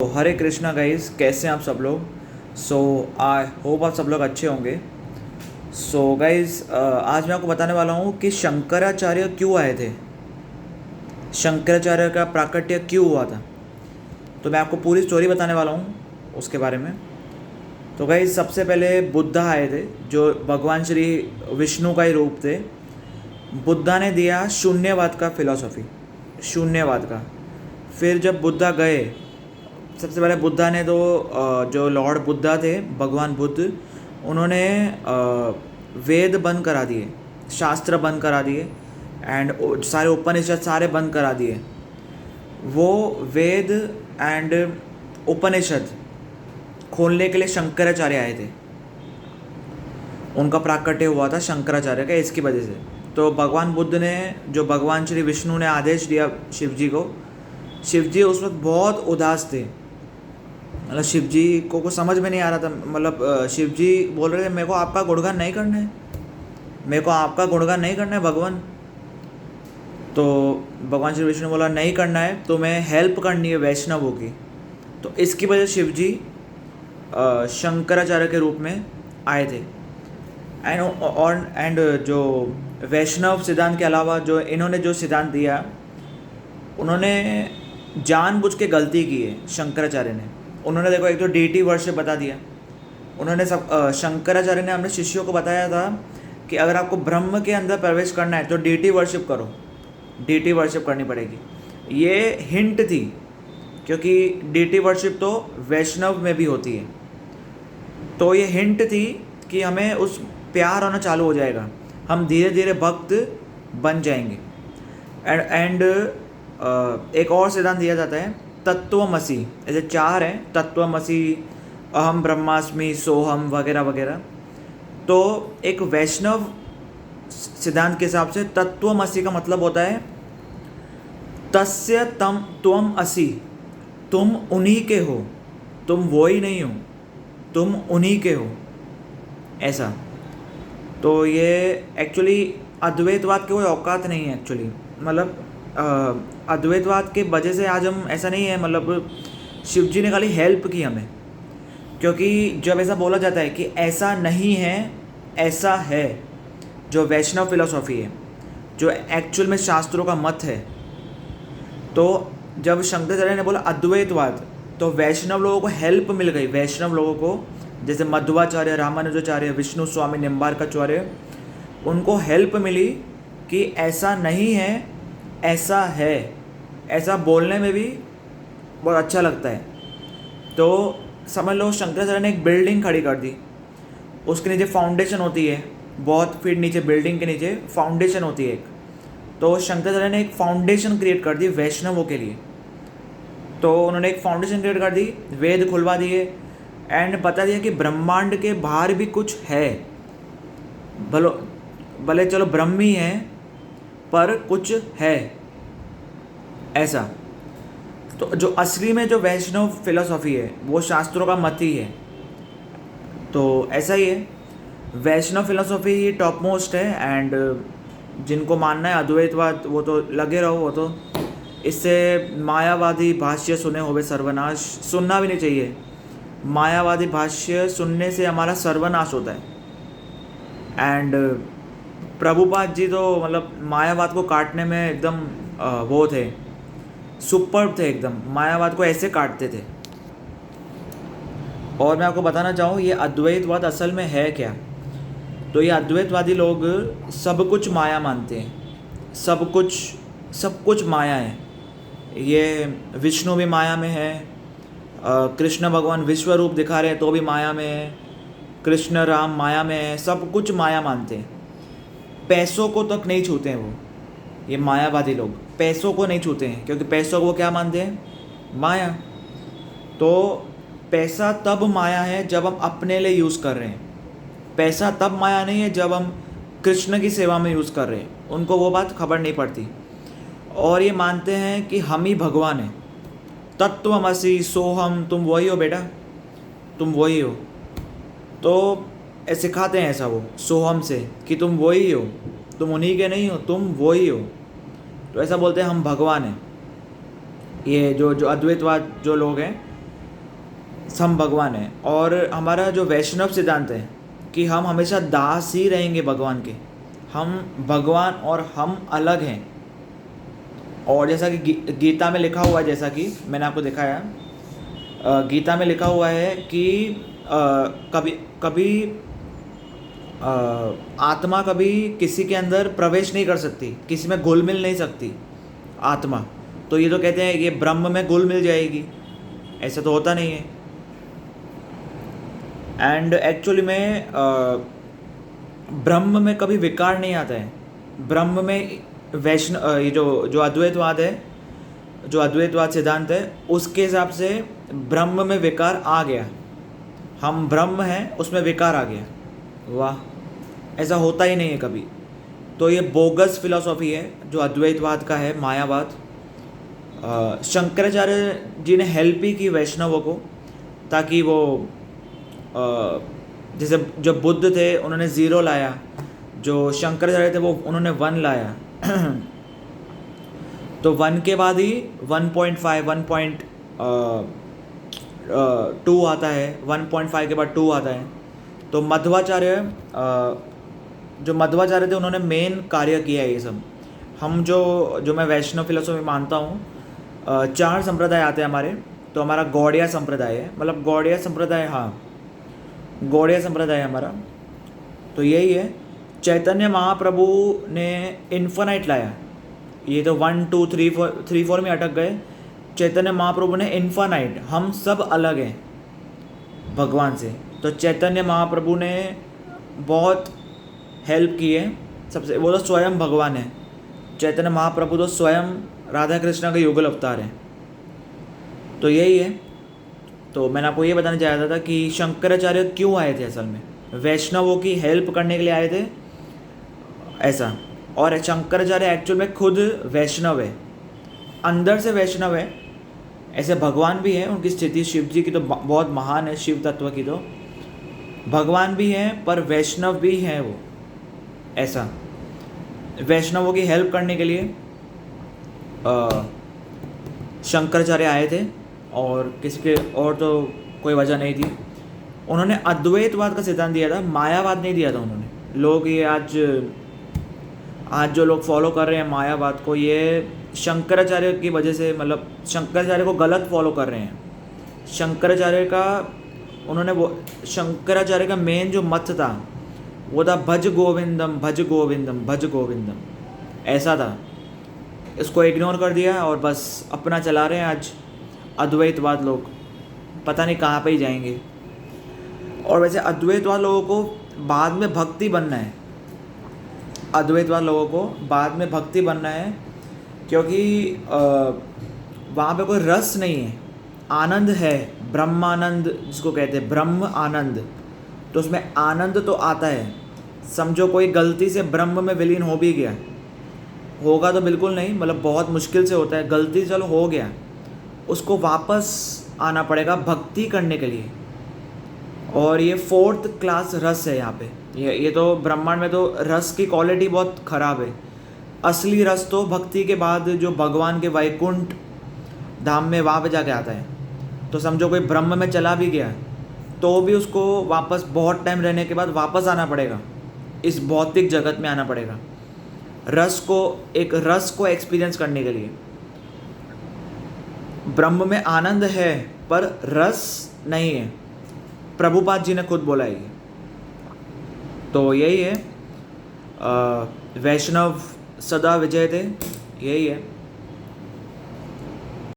तो हरे कृष्णा गाइस, कैसे हैं आप सब लोग। आई होप आप सब लोग अच्छे होंगे। गाइस, आज मैं आपको बताने वाला हूँ कि शंकराचार्य क्यों आए थे, शंकराचार्य का प्राकट्य क्यों हुआ था। तो मैं आपको पूरी स्टोरी बताने वाला हूँ उसके बारे में। तो गाइस, सबसे पहले बुद्धा आए थे, जो भगवान श्री विष्णु का ही रूप थे। बुद्धा ने दिया शून्यवाद का फिलॉसफी, शून्यवाद का। फिर जब बुद्धा गए, सबसे पहले बुद्धा ने तो जो लॉर्ड बुद्धा थे, भगवान बुद्ध, उन्होंने वेद बंद करा दिए, शास्त्र बंद करा दिए, एंड सारे उपनिषद सारे बंद करा दिए। वो वेद एंड उपनिषद खोलने के लिए शंकराचार्य आए थे। उनका प्राकट्य हुआ था शंकराचार्य का, इसकी वजह से। तो भगवान बुद्ध ने, जो भगवान श्री विष्णु ने आदेश दिया शिव जी को, शिव जी उस वक्त बहुत उदास थे। मतलब शिव जी को कुछ समझ में नहीं आ रहा था। मतलब शिव जी बोल रहे थे, मेरे को आपका गुणगान नहीं करना है, मेरे को आपका गुणगान नहीं करना है भगवान। तो भगवान श्री विष्णु बोला, नहीं करना है, तुम्हें हेल्प करनी है वैष्णवों की। तो इसकी वजह से शिव जी शंकराचार्य के रूप में आए थे। एंड जो वैष्णव सिद्धांत के अलावा जो इन्होंने जो सिद्धांत दिया, उन्होंने जानबूझ के गलती की है शंकराचार्य ने। उन्होंने देखो, एक तो डीटी वर्शिप बता दिया उन्होंने। सब शंकराचार्य ने अपने शिष्यों को बताया था कि अगर आपको ब्रह्म के अंदर प्रवेश करना है तो डीटी वर्शिप करो, डीटी वर्शिप करनी पड़ेगी। ये हिंट थी, क्योंकि डीटी वर्शिप तो वैष्णव में भी होती है। तो ये हिंट थी कि हमें उस प्यार होना चालू हो जाएगा, हम धीरे धीरे भक्त बन जाएंगे। एंड एक और सिद्धांत दिया जाता है, तत्वमसी। ऐसे चार हैं, तत्वमसी, अहम ब्रह्मास्मि, सोहम, वगैरह वगैरह। तो एक वैष्णव सिद्धांत के हिसाब से तत्वमसी का मतलब होता है तस्य तम त्वम असि, तुम उन्हीं के हो, तुम वो ही नहीं हो, तुम उन्हीं के हो, ऐसा। तो ये एक्चुअली अद्वैतवाद की कोई औकात नहीं है एक्चुअली। मतलब अद्वैतवाद के वजह से आज हम, ऐसा नहीं है, मतलब शिव जी ने खाली हेल्प की हमें। क्योंकि जब ऐसा बोला जाता है कि ऐसा नहीं है, ऐसा है, जो वैष्णव फिलॉसफी है, जो एक्चुअल में शास्त्रों का मत है, तो जब शंकराचार्य ने बोला अद्वैतवाद, तो वैष्णव लोगों को हेल्प मिल गई। वैष्णव लोगों को, जैसे मध्वाचार्य, रामानुजाचार्य, विष्णु स्वामी निम्बार्काचार्य, उनको हेल्प मिली कि ऐसा नहीं है, ऐसा है। ऐसा बोलने में भी बहुत अच्छा लगता है। तो समझ लो, शंकराचार्य ने एक बिल्डिंग खड़ी कर दी, उसके नीचे फाउंडेशन होती है, बहुत फीट नीचे बिल्डिंग के नीचे फाउंडेशन होती है एक। तो शंकराचार्य ने एक फाउंडेशन क्रिएट कर दी वैष्णवों के लिए। तो उन्होंने एक फाउंडेशन क्रिएट कर दी, वेद खुलवा दिए, एंड बता दिया कि ब्रह्मांड के बाहर भी कुछ है। भले चलो ब्रह्म ही है, पर कुछ है, ऐसा। तो जो असली में जो वैष्णव फिलॉसफी है, वो शास्त्रों का मत ही है। तो ऐसा ही है, वैष्णव फिलॉसफी ही टॉप मोस्ट है। एंड जिनको मानना है अद्वैतवाद, वो तो लगे रहो। वो तो इससे मायावादी भाष्य सुने होवे सर्वनाश, सुनना भी नहीं चाहिए। मायावादी भाष्य सुनने से हमारा सर्वनाश होता है। एंड प्रभुपाद जी तो मतलब मायावाद को काटने में एकदम वो थे, सुपर थे एकदम, मायावाद को ऐसे काटते थे। और मैं आपको बताना चाहूँ, ये अद्वैतवाद असल में है क्या। तो ये अद्वैतवादी लोग सब कुछ माया मानते हैं, सब कुछ माया है। ये विष्णु भी माया में है, कृष्ण भगवान विश्व रूप दिखा रहे हैं तो भी माया में है, कृष्ण राम माया में है, सब कुछ माया मानते हैं। पैसों को तक नहीं छूते हैं वो, ये मायावादी लोग पैसों को नहीं छूते हैं, क्योंकि पैसों को वो क्या मानते हैं, माया। तो पैसा तब माया है जब हम अपने लिए यूज़ कर रहे हैं, पैसा तब माया नहीं है जब हम कृष्ण की सेवा में यूज़ कर रहे हैं। उनको वो बात खबर नहीं पड़ती, और ये मानते हैं कि हम ही भगवान हैं। तत्वमसि सोहम, तुम वही हो बेटा, तुम वही हो। तो सिखाते हैं ऐसा वो सोहम से कि तुम वही हो, तुम उन्हीं के नहीं हो, तुम वही हो। तो ऐसा बोलते हैं हम भगवान हैं। ये जो अद्वैतवाद जो लोग हैं, हम भगवान हैं। और हमारा जो वैष्णव सिद्धांत है कि हम हमेशा दास ही रहेंगे भगवान के, हम भगवान और हम अलग हैं। और जैसा कि गीता में लिखा हुआ है, जैसा कि मैंने आपको दिखाया, गीता में लिखा हुआ है कि कभी कभी आत्मा कभी किसी के अंदर प्रवेश नहीं कर सकती, किसी में घुल मिल नहीं सकती आत्मा। तो ये तो कहते हैं ये ब्रह्म में घुल मिल जाएगी, ऐसा तो होता नहीं है। एंड एक्चुअली में ब्रह्म में कभी विकार नहीं आता है। ब्रह्म में ये जो अद्वैतवाद है, जो अद्वैतवाद सिद्धांत है, उसके हिसाब से ब्रह्म में विकार आ गया, हम ब्रह्म हैं उसमें विकार आ गया। वाह, ऐसा होता ही नहीं है कभी। तो ये बोगस फिलॉसफी है जो अद्वैतवाद का है, मायावाद। शंकराचार्य जी ने हेल्प ही की वैष्णवों को, ताकि वो जैसे जब बुद्ध थे उन्होंने ज़ीरो लाया, जो शंकराचार्य थे वो उन्होंने 1 लाया। तो 1 के बाद ही 1.5 1.2 आता है, 1.5 के बाद 2 आता है। तो मध्वाचार्य जो मध्वाचार्य थे उन्होंने मेन कार्य किया है ये सब। हम जो मैं वैष्णव फिलोसफी मानता हूँ, 4 संप्रदाय आते हैं हमारे। तो हमारा गौड़िया संप्रदाय है, मतलब गौड़िया संप्रदाय, हाँ गौड़िया संप्रदाय हमारा। तो यही है, चैतन्य महाप्रभु ने इन्फिनाइट लाया। ये तो 1 2 3 4 में अटक गए। चैतन्य महाप्रभु ने इन्फिनाइट, हम सब अलग हैं भगवान से। तो चैतन्य महाप्रभु ने बहुत हेल्प की है सबसे, वो तो स्वयं भगवान है। चैतन्य महाप्रभु तो स्वयं राधा कृष्ण का युगल अवतार है। तो यही है। तो मैंने आपको ये बताना चाह रहा था कि शंकराचार्य क्यों आए थे, असल में वैष्णवों की हेल्प करने के लिए आए थे ऐसा। और शंकराचार्य एक्चुअल में खुद वैष्णव है, अंदर से वैष्णव है। ऐसे भगवान भी हैं, उनकी स्थिति शिव जी की तो बहुत महान है, शिव तत्व की तो भगवान भी हैं, पर वैष्णव भी हैं वो। ऐसा वैष्णवों की हेल्प करने के लिए शंकराचार्य आए थे, और किसी के और तो कोई वजह नहीं थी। उन्होंने अद्वैतवाद का सिद्धांत दिया था, मायावाद नहीं दिया था उन्होंने। लोग ये आज जो लोग फॉलो कर रहे हैं मायावाद को, ये शंकराचार्य की वजह से, मतलब शंकराचार्य को गलत फॉलो कर रहे हैं। शंकराचार्य का मेन जो मत था वो था भज गोविंदम भज गोविंदम भज गोविंदम, ऐसा था। इसको इग्नोर कर दिया और बस अपना चला रहे हैं आज अद्वैतवाद लोग, पता नहीं कहाँ पे ही जाएंगे। और वैसे अद्वैतवाद लोगों को बाद में भक्ति बनना है, अद्वैतवाद लोगों को बाद में भक्ति बनना है, क्योंकि वहाँ पे कोई रस नहीं है, आनंद है, ब्रह्मानंद जिसको कहते हैं, ब्रह्म आनंद। तो उसमें आनंद तो आता है। समझो कोई गलती से ब्रह्म में विलीन हो भी गया, होगा तो बिल्कुल नहीं, मतलब बहुत मुश्किल से होता है, गलती चलो हो गया, उसको वापस आना पड़ेगा भक्ति करने के लिए। और ये 4th क्लास रस है यहाँ पे। ये तो ब्रह्मांड में तो रस की क्वालिटी बहुत ख़राब है। असली रस तो भक्ति के बाद जो भगवान के वैकुंठ धाम में वहाँ पे जाके आता है। तो समझो कोई ब्रह्म में चला भी गया तो भी उसको वापस बहुत टाइम रहने के बाद वापस आना पड़ेगा, इस भौतिक जगत में आना पड़ेगा एक रस को एक्सपीरियंस करने के लिए। ब्रह्म में आनंद है पर रस नहीं है, प्रभुपाद जी ने खुद बोला है। तो यही है, वैष्णव सदा विजय थे, यही है।